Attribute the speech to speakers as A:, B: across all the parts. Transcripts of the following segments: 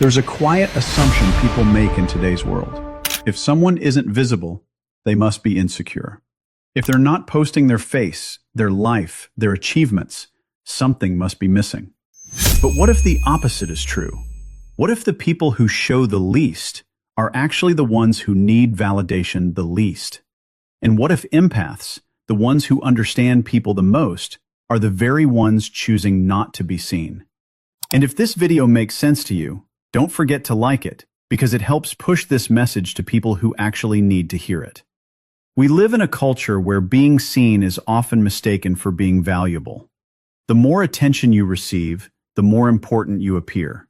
A: There's a quiet assumption people make in today's world. If someone isn't visible, they must be insecure. If they're not posting their face, their life, their achievements, something must be missing. But what if the opposite is true? What if the people who show the least are actually the ones who need validation the least? And what if empaths, the ones who understand people the most, are the very ones choosing not to be seen? And if this video makes sense to you, don't forget to like it, because it helps push this message to people who actually need to hear it. We live in a culture where being seen is often mistaken for being valuable. The more attention you receive, the more important you appear.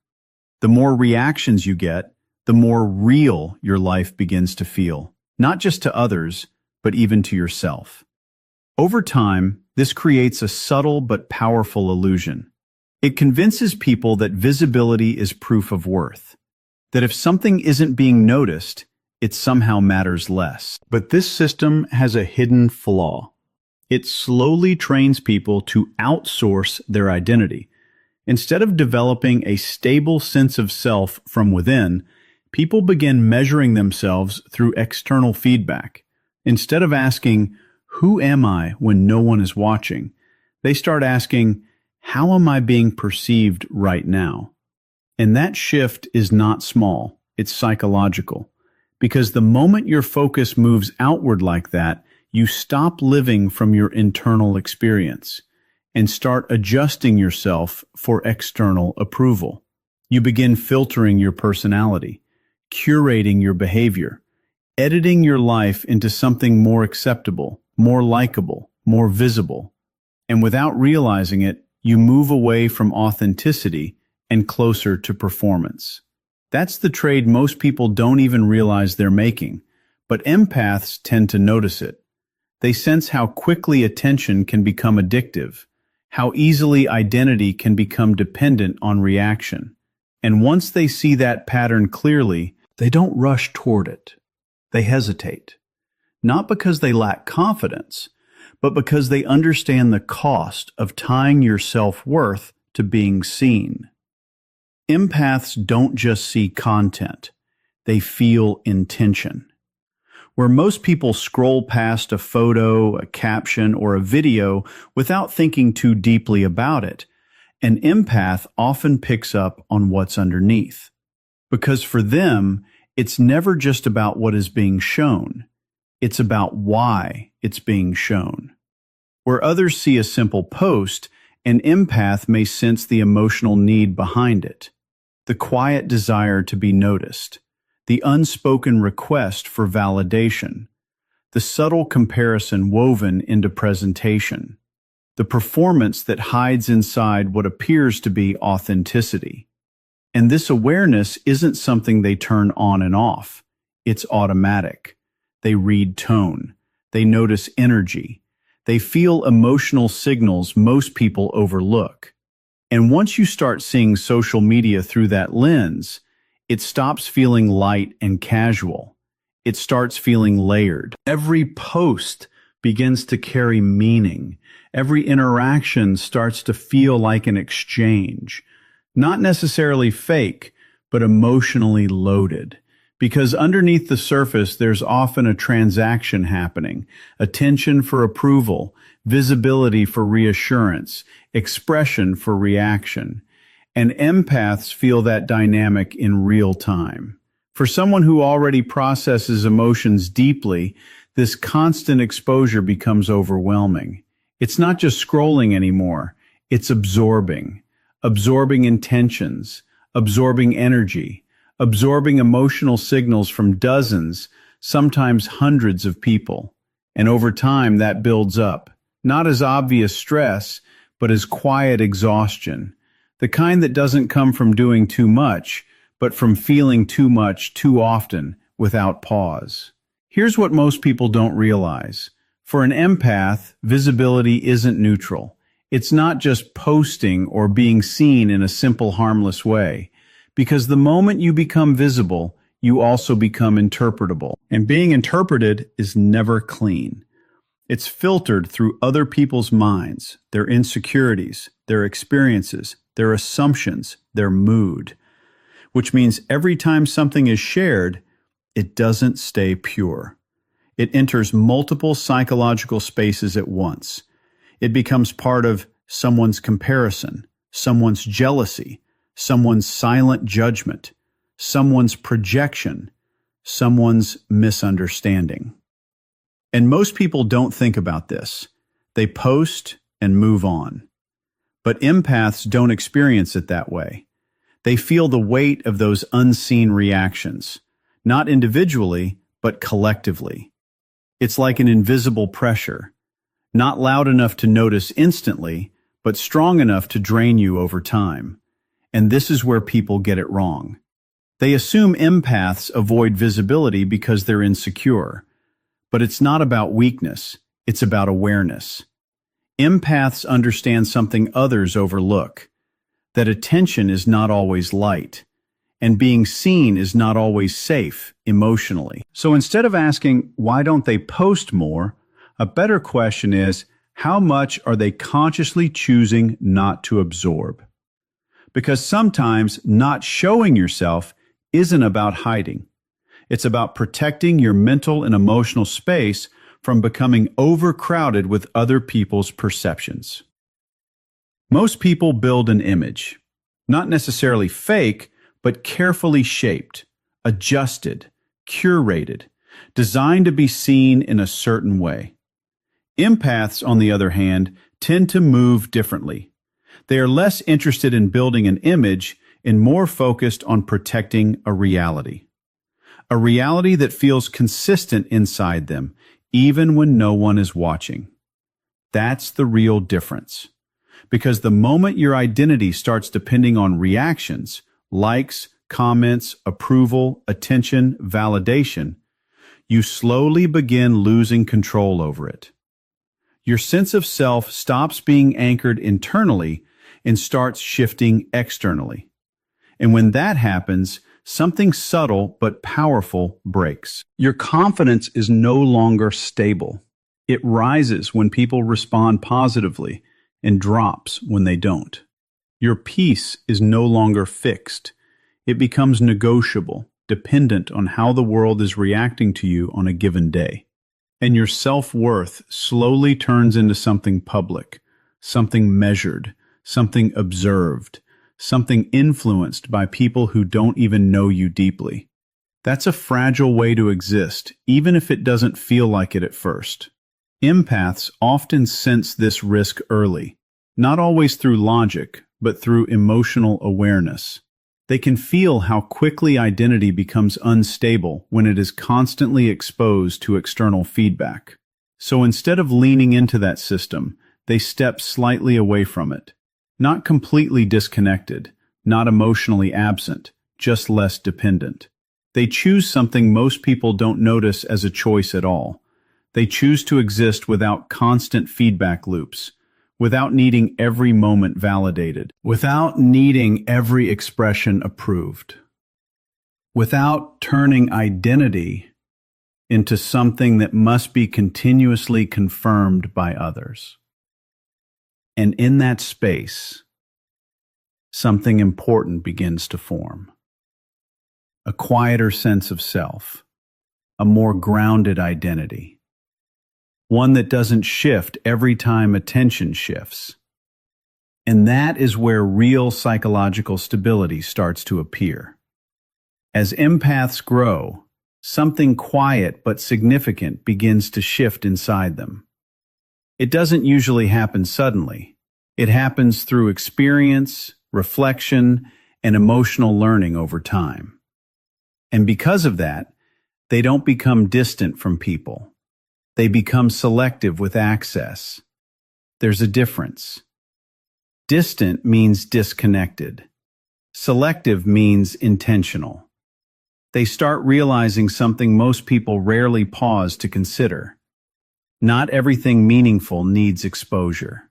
A: The more reactions you get, the more real your life begins to feel, not just to others, but even to yourself. Over time, this creates a subtle but powerful illusion. It convinces people that visibility is proof of worth, that if something isn't being noticed, it somehow matters less. But this system has a hidden flaw. It slowly trains people to outsource their identity. Instead of developing a stable sense of self from within, people begin measuring themselves through external feedback. Instead of asking, "Who am I?" when no one is watching, they start asking, "How am I being perceived right now?" And that shift is not small, it's psychological. Because the moment your focus moves outward like that, you stop living from your internal experience and start adjusting yourself for external approval. You begin filtering your personality, curating your behavior, editing your life into something more acceptable, more likable, more visible. And without realizing it, you move away from authenticity and closer to performance. That's the trade most people don't even realize they're making, but empaths tend to notice it. They sense how quickly attention can become addictive, how easily identity can become dependent on reaction. And once they see that pattern clearly, they don't rush toward it. They hesitate. Not because they lack confidence, but because they understand the cost of tying your self-worth to being seen. Empaths don't just see content, they feel intention. Where most people scroll past a photo, a caption, or a video without thinking too deeply about it, an empath often picks up on what's underneath. Because for them, it's never just about what is being shown. It's about why it's being shown. Where others see a simple post, an empath may sense the emotional need behind it, the quiet desire to be noticed, the unspoken request for validation, the subtle comparison woven into presentation, the performance that hides inside what appears to be authenticity. And this awareness isn't something they turn on and off. It's automatic. They read tone. They notice energy. They feel emotional signals most people overlook. And once you start seeing social media through that lens, it stops feeling light and casual. It starts feeling layered. Every post begins to carry meaning. Every interaction starts to feel like an exchange. Not necessarily fake, but emotionally loaded. Because underneath the surface, there's often a transaction happening, attention for approval, visibility for reassurance, expression for reaction. And empaths feel that dynamic in real time. For someone who already processes emotions deeply, this constant exposure becomes overwhelming. It's not just scrolling anymore, it's absorbing intentions, absorbing energy, absorbing emotional signals from dozens, sometimes hundreds of people. And over time, that builds up, not as obvious stress, but as quiet exhaustion, the kind that doesn't come from doing too much, but from feeling too much too often without pause. Here's what most people don't realize. For an empath, visibility isn't neutral. It's not just posting or being seen in a simple, harmless way. Because the moment you become visible, you also become interpretable. And being interpreted is never clean. It's filtered through other people's minds, their insecurities, their experiences, their assumptions, their mood. which means every time something is shared, it doesn't stay pure. It enters multiple psychological spaces at once. It becomes part of someone's comparison, someone's jealousy, someone's silent judgment, someone's projection, someone's misunderstanding. And most people don't think about this. They post and move on. But empaths don't experience it that way. They feel the weight of those unseen reactions, not individually, but collectively. It's like an invisible pressure, not loud enough to notice instantly, but strong enough to drain you over time. And this is where people get it wrong. They assume empaths avoid visibility because they're insecure. But it's not about weakness, it's about awareness. Empaths understand something others overlook, that attention is not always light, and being seen is not always safe emotionally. So instead of asking, why don't they post more, a better question is, how much are they consciously choosing not to absorb? Because sometimes not showing yourself isn't about hiding. It's about protecting your mental and emotional space from becoming overcrowded with other people's perceptions. Most people build an image, not necessarily fake, but carefully shaped, adjusted, curated, designed to be seen in a certain way. Empaths, on the other hand, tend to move differently. They are less interested in building an image and more focused on protecting a reality. A reality that feels consistent inside them, even when no one is watching. That's the real difference. Because the moment your identity starts depending on reactions, likes, comments, approval, attention, validation, you slowly begin losing control over it. Your sense of self stops being anchored internally and starts shifting externally. And when that happens, something subtle but powerful breaks. Your confidence is no longer stable. It rises when people respond positively and drops when they don't. Your peace is no longer fixed. It becomes negotiable, dependent on how the world is reacting to you on a given day. And your self-worth slowly turns into something public, something measured, something observed, something influenced by people who don't even know you deeply. That's a fragile way to exist, even if it doesn't feel like it at first. Empaths often sense this risk early, not always through logic, but through emotional awareness. They can feel how quickly identity becomes unstable when it is constantly exposed to external feedback. So instead of leaning into that system, they step slightly away from it. Not completely disconnected, not emotionally absent, just less dependent. They choose something most people don't notice as a choice at all. They choose to exist without constant feedback loops, without needing every moment validated, without needing every expression approved, without turning identity into something that must be continuously confirmed by others. And in that space, something important begins to form. A quieter sense of self, a more grounded identity, one that doesn't shift every time attention shifts. And that is where real psychological stability starts to appear. As empaths grow, something quiet but significant begins to shift inside them. It doesn't usually happen suddenly. It happens through experience, reflection, and emotional learning over time. And because of that, they don't become distant from people. They become selective with access. There's a difference. Distant means disconnected. Selective means intentional. They start realizing something most people rarely pause to consider. Not everything meaningful needs exposure.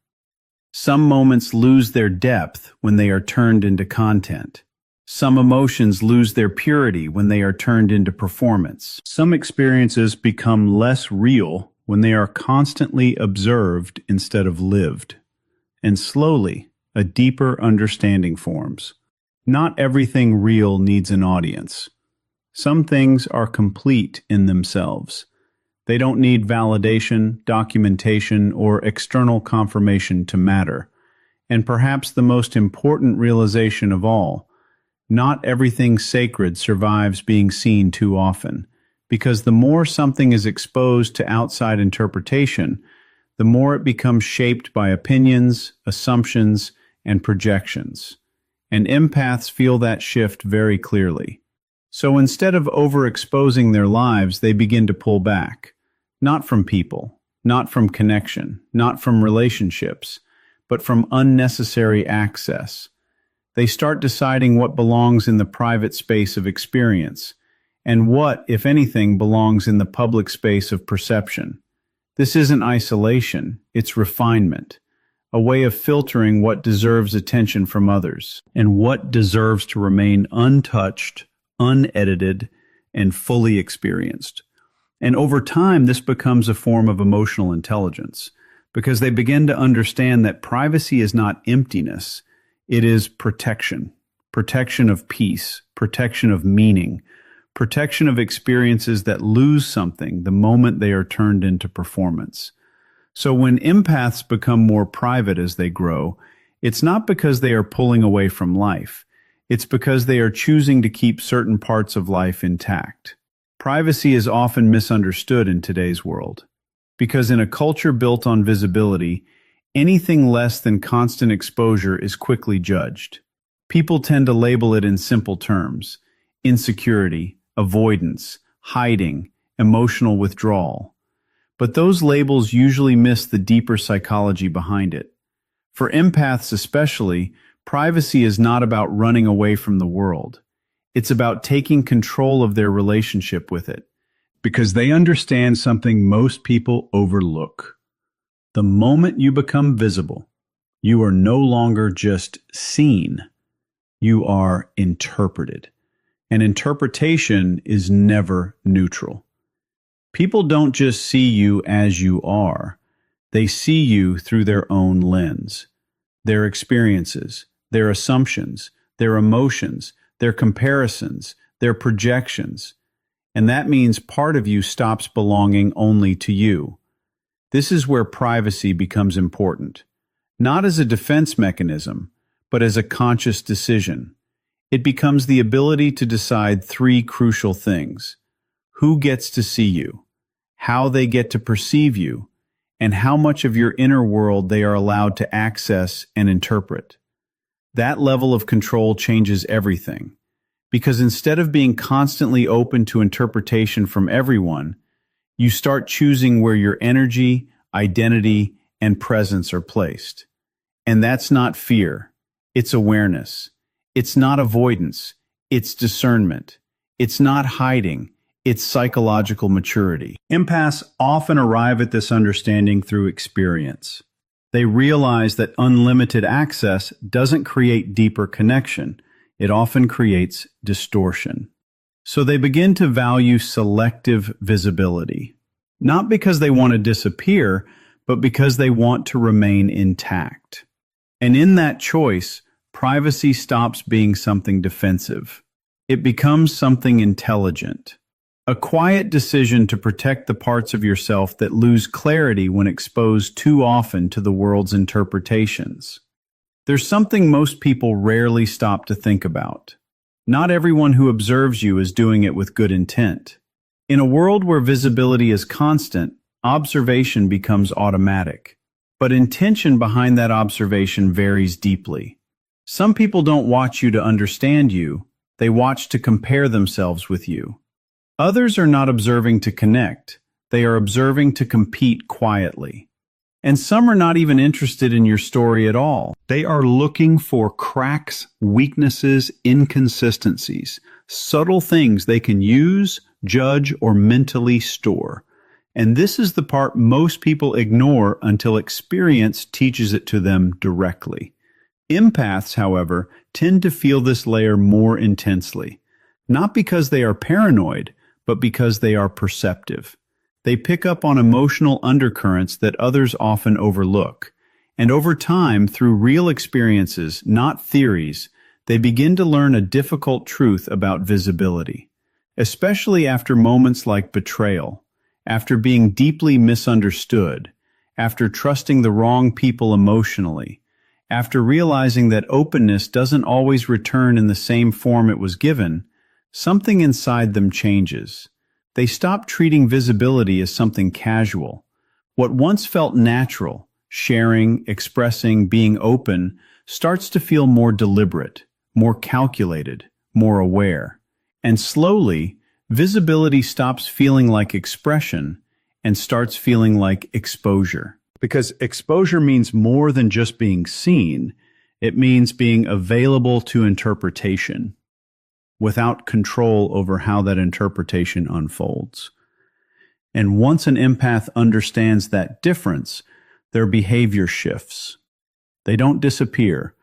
A: Some moments lose their depth when they are turned into content. Some emotions lose their purity when they are turned into performance. Some experiences become less real when they are constantly observed instead of lived. And slowly, a deeper understanding forms. Not everything real needs an audience. Some things are complete in themselves. They don't need validation, documentation, or external confirmation to matter. And perhaps the most important realization of all, not everything sacred survives being seen too often, because the more something is exposed to outside interpretation, the more it becomes shaped by opinions, assumptions, and projections. And empaths feel that shift very clearly. So instead of overexposing their lives, they begin to pull back. Not from people, not from connection, not from relationships, but from unnecessary access. They start deciding what belongs in the private space of experience, and what, if anything, belongs in the public space of perception. This isn't isolation, it's refinement, a way of filtering what deserves attention from others, and what deserves to remain untouched, unedited, and fully experienced. And over time, this becomes a form of emotional intelligence, because they begin to understand that privacy is not emptiness, it is protection. Protection of peace, protection of meaning, protection of experiences that lose something the moment they are turned into performance. So when empaths become more private as they grow, it's not because they are pulling away from life. It's because they are choosing to keep certain parts of life intact. Privacy is often misunderstood in today's world, because in a culture built on visibility, anything less than constant exposure is quickly judged. People tend to label it in simple terms: insecurity, avoidance, hiding, emotional withdrawal. But those labels usually miss the deeper psychology behind it. For empaths especially, privacy is not about running away from the world. It's about taking control of their relationship with it, because they understand something most people overlook. The moment you become visible, you are no longer just seen, you are interpreted. And interpretation is never neutral. People don't just see you as you are, they see you through their own lens. Their experiences, their assumptions, their emotions, their comparisons, their projections. And that means part of you stops belonging only to you. This is where privacy becomes important, not as a defense mechanism, but as a conscious decision. It becomes the ability to decide three crucial things: who gets to see you, how they get to perceive you, and how much of your inner world they are allowed to access and interpret. That level of control changes everything, because instead of being constantly open to interpretation from everyone, you start choosing where your energy, identity, and presence are placed. And that's not fear, it's awareness. It's not avoidance, it's discernment. It's not hiding, it's psychological maturity. Empaths often arrive at this understanding through experience. They realize that unlimited access doesn't create deeper connection. It often creates distortion. So they begin to value selective visibility, not because they want to disappear, but because they want to remain intact. And in that choice, privacy stops being something defensive. It becomes something intelligent. A quiet decision to protect the parts of yourself that lose clarity when exposed too often to the world's interpretations. There's something most people rarely stop to think about. Not everyone who observes you is doing it with good intent. In a world where visibility is constant, observation becomes automatic. But intention behind that observation varies deeply. Some people don't watch you to understand you, they watch to compare themselves with you. Others are not observing to connect, they are observing to compete quietly. And some are not even interested in your story at all. They are looking for cracks, weaknesses, inconsistencies, subtle things they can use, judge, or mentally store. And this is the part most people ignore until experience teaches it to them directly. Empaths, however, tend to feel this layer more intensely, not because they are paranoid, but because they are perceptive. They pick up on emotional undercurrents that others often overlook, and over time, through real experiences, not theories, they begin to learn a difficult truth about visibility, especially after moments like betrayal, after being deeply misunderstood, after trusting the wrong people emotionally, after realizing that openness doesn't always return in the same form it was given. Something inside them changes. They stop treating visibility as something casual. What once felt natural, sharing, expressing, being open, starts to feel more deliberate, more calculated, more aware. And slowly, visibility stops feeling like expression and starts feeling like exposure. Because exposure means more than just being seen. It means being available to interpretation, without control over how that interpretation unfolds. And once an empath understands that difference, their behavior shifts. They don't disappear,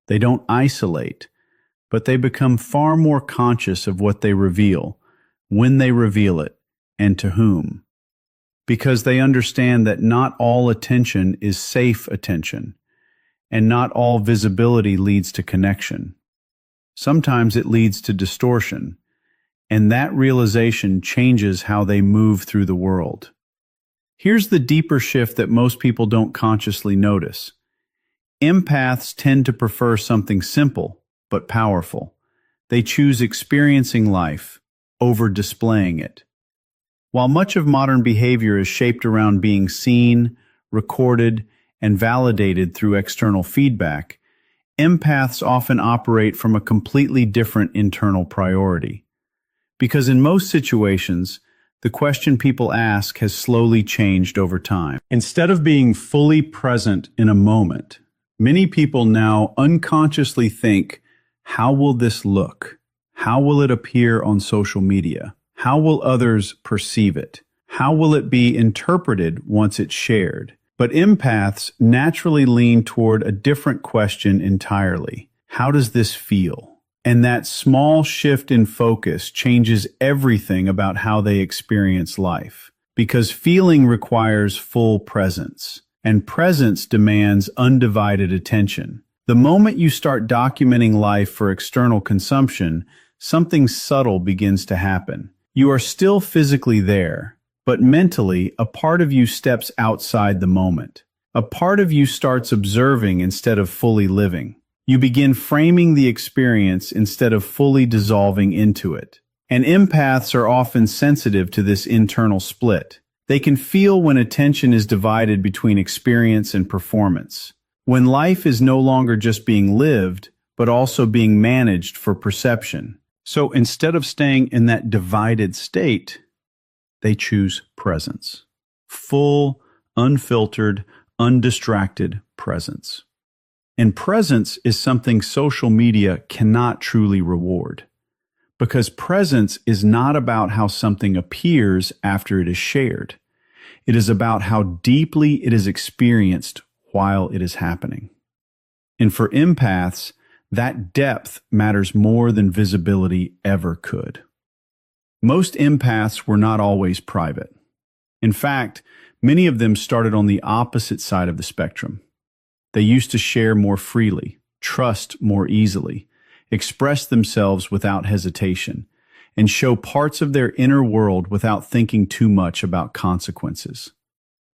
A: they don't isolate, but they become far more conscious of what they reveal, when they reveal it, and to whom. Because they understand that not all attention is safe attention, and not all visibility leads to connection. Sometimes it leads to distortion, and that realization changes how they move through the world. Here's the deeper shift that most people don't consciously notice. Empaths tend to prefer something simple but powerful. They choose experiencing life over displaying it. While much of modern behavior is shaped around being seen, recorded, and validated through external feedback, empaths often operate from a completely different internal priority. Because in most situations, the question people ask has slowly changed over time. Instead of being fully present in a moment, many people now unconsciously think, how will this look? How will it appear on social media? How will others perceive it? How will it be interpreted once it's shared? But empaths naturally lean toward a different question entirely. How does this feel? And that small shift in focus changes everything about how they experience life. Because feeling requires full presence, and presence demands undivided attention. The moment you start documenting life for external consumption, something subtle begins to happen. You are still physically there, but mentally, a part of you steps outside the moment. A part of you starts observing instead of fully living. You begin framing the experience instead of fully dissolving into it. And empaths are often sensitive to this internal split. They can feel when attention is divided between experience and performance. When life is no longer just being lived, but also being managed for perception. So instead of staying in that divided state, they choose presence. Full, unfiltered, undistracted presence. And presence is something social media cannot truly reward. Because presence is not about how something appears after it is shared. It is about how deeply it is experienced while it is happening. And for empaths, that depth matters more than visibility ever could. Most empaths were not always private. In fact, many of them started on the opposite side of the spectrum. They used to share more freely, trust more easily, express themselves without hesitation, and show parts of their inner world without thinking too much about consequences.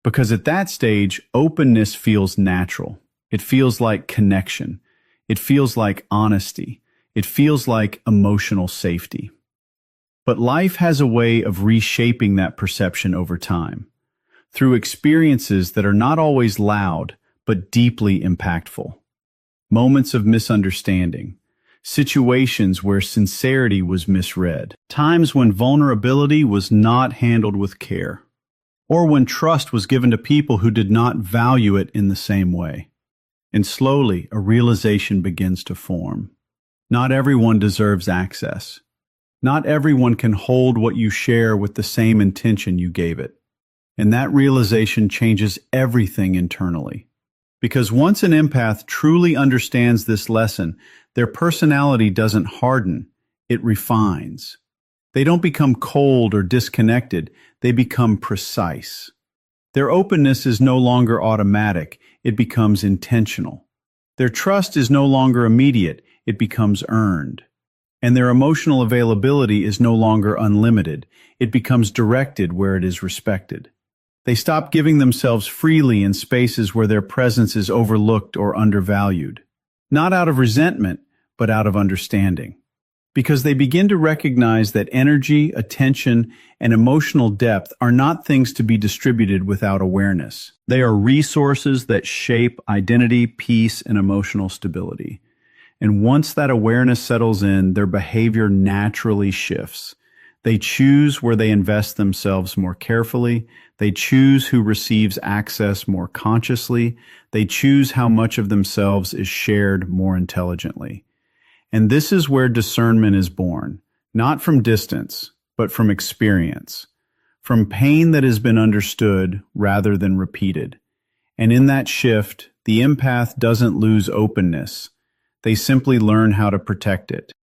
A: Because at that stage, openness feels natural. It feels like connection. It feels like honesty. It feels like emotional safety. But life has a way of reshaping that perception over time, through experiences that are not always loud, but deeply impactful. Moments of misunderstanding, situations where sincerity was misread, times when vulnerability was not handled with care, or when trust was given to people who did not value it in the same way. And slowly, a realization begins to form. Not everyone deserves access. Not everyone can hold what you share with the same intention you gave it. And that realization changes everything internally. Because once an empath truly understands this lesson, their personality doesn't harden, it refines. They don't become cold or disconnected, they become precise. Their openness is no longer automatic, it becomes intentional. Their trust is no longer immediate, it becomes earned. And their emotional availability is no longer unlimited. It becomes directed where it is respected. They stop giving themselves freely in spaces where their presence is overlooked or undervalued. Not out of resentment, but out of understanding. Because they begin to recognize that energy, attention, and emotional depth are not things to be distributed without awareness. They are resources that shape identity, peace, and emotional stability. And once that awareness settles in, their behavior naturally shifts. They choose where they invest themselves more carefully. They choose who receives access more consciously. They choose how much of themselves is shared more intelligently. And this is where discernment is born, not from distance, but from experience, from pain that has been understood rather than repeated. And in that shift, the empath doesn't lose openness. They simply learn how to protect it.